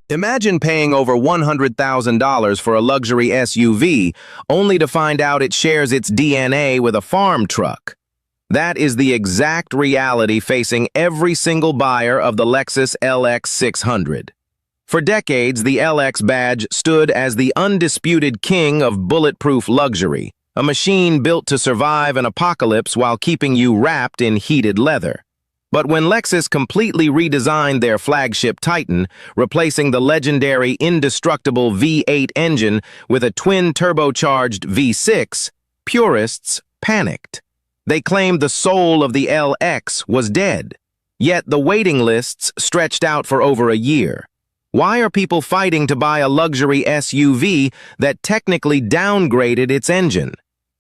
Imagine paying over $100,000 for a luxury SUV, only to find out it shares its DNA with a farm truck. That is the exact reality facing every single buyer of the Lexus LX 600. For decades, the LX badge stood as the undisputed king of bulletproof luxury, a machine built to survive an apocalypse while keeping you wrapped in heated leather. But when Lexus completely redesigned their flagship Titan, replacing the legendary indestructible V8 engine with a twin-turbocharged V6, purists panicked. They claimed the soul of the LX was dead. Yet the waiting lists stretched out for over a year. Why are people fighting to buy a luxury SUV that technically downgraded its engine?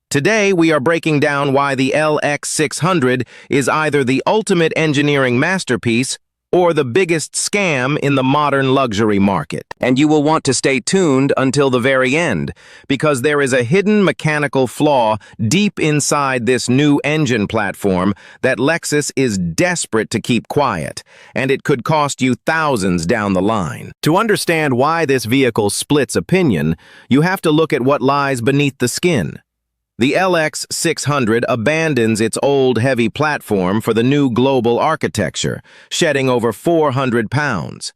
Today, we are breaking down why the LX 600 is either the ultimate engineering masterpiece or the biggest scam in the modern luxury market. And you will want to stay tuned until the very end, because there is a hidden mechanical flaw deep inside this new engine platform that Lexus is desperate to keep quiet, and it could cost you thousands down the line. To understand why this vehicle splits opinion, you have to look at what lies beneath the skin. The LX 600 abandons its old heavy platform for the new global architecture, shedding over 400 pounds.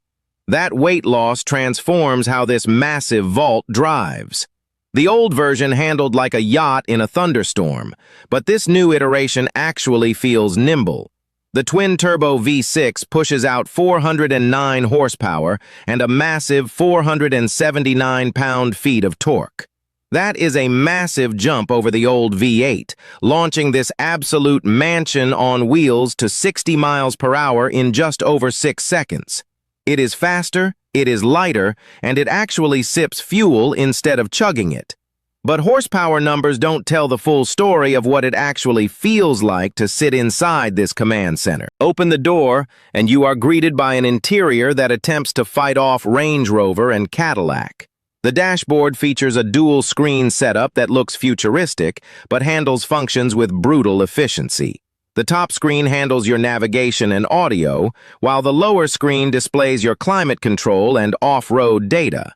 That weight loss transforms how this massive vault drives. The old version handled like a yacht in a thunderstorm, but this new iteration actually feels nimble. The twin-turbo V6 pushes out 409 horsepower and a massive 479 pound-feet of torque. That is a massive jump over the old V8, launching this absolute mansion on wheels to 60 miles per hour in just over 6 seconds. It is faster, it is lighter, and it actually sips fuel instead of chugging it. But horsepower numbers don't tell the full story of what it actually feels like to sit inside this command center. Open the door, and you are greeted by an interior that attempts to fight off Range Rover and Cadillac. The dashboard features a dual-screen setup that looks futuristic, but handles functions with brutal efficiency. The top screen handles your navigation and audio, while the lower screen displays your climate control and off-road data.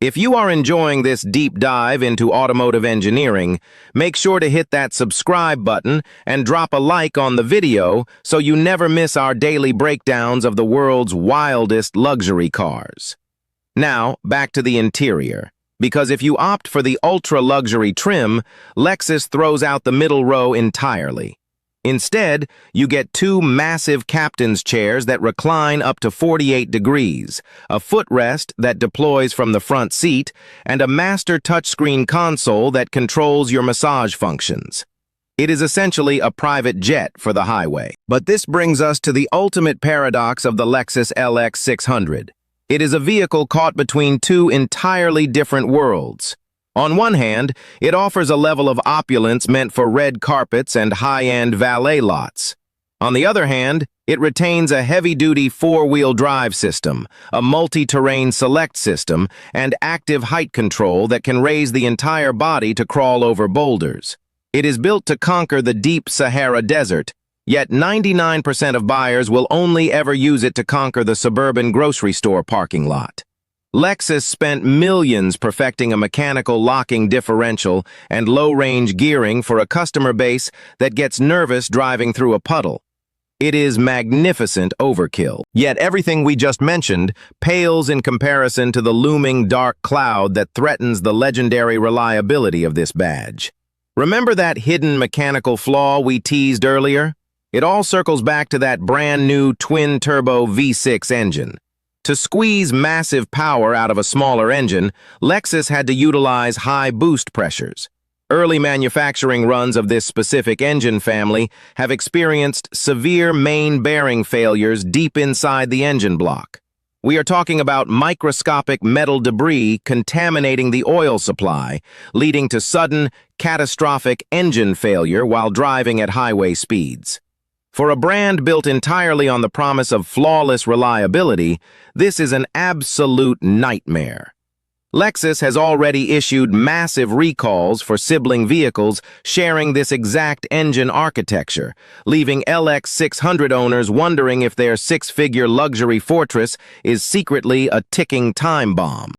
If you are enjoying this deep dive into automotive engineering, make sure to hit that subscribe button and drop a like on the video so you never miss our daily breakdowns of the world's wildest luxury cars. Now, back to the interior, because if you opt for the ultra-luxury trim, Lexus throws out the middle row entirely. Instead, you get two massive captain's chairs that recline up to 48 degrees, a footrest that deploys from the front seat, and a master touchscreen console that controls your massage functions. It is essentially a private jet for the highway. But this brings us to the ultimate paradox of the Lexus LX 600. It is a vehicle caught between two entirely different worlds. On one hand, it offers a level of opulence meant for red carpets and high-end valet lots. On the other hand, it retains a heavy-duty four-wheel drive system, a multi-terrain select system, and active height control that can raise the entire body to crawl over boulders. It is built to conquer the deep Sahara Desert, yet 99% of buyers will only ever use it to conquer the suburban grocery store parking lot. Lexus spent millions perfecting a mechanical locking differential and low-range gearing for a customer base that gets nervous driving through a puddle. It is magnificent overkill. Yet everything we just mentioned pales in comparison to the looming dark cloud that threatens the legendary reliability of this badge. Remember that hidden mechanical flaw we teased earlier? It all circles back to that brand new twin-turbo V6 engine. To squeeze massive power out of a smaller engine, Lexus had to utilize high boost pressures. Early manufacturing runs of this specific engine family have experienced severe main bearing failures deep inside the engine block. We are talking about microscopic metal debris contaminating the oil supply, leading to sudden, catastrophic engine failure while driving at highway speeds. For a brand built entirely on the promise of flawless reliability, this is an absolute nightmare. Lexus has already issued massive recalls for sibling vehicles sharing this exact engine architecture, leaving LX 600 owners wondering if their six-figure luxury fortress is secretly a ticking time bomb.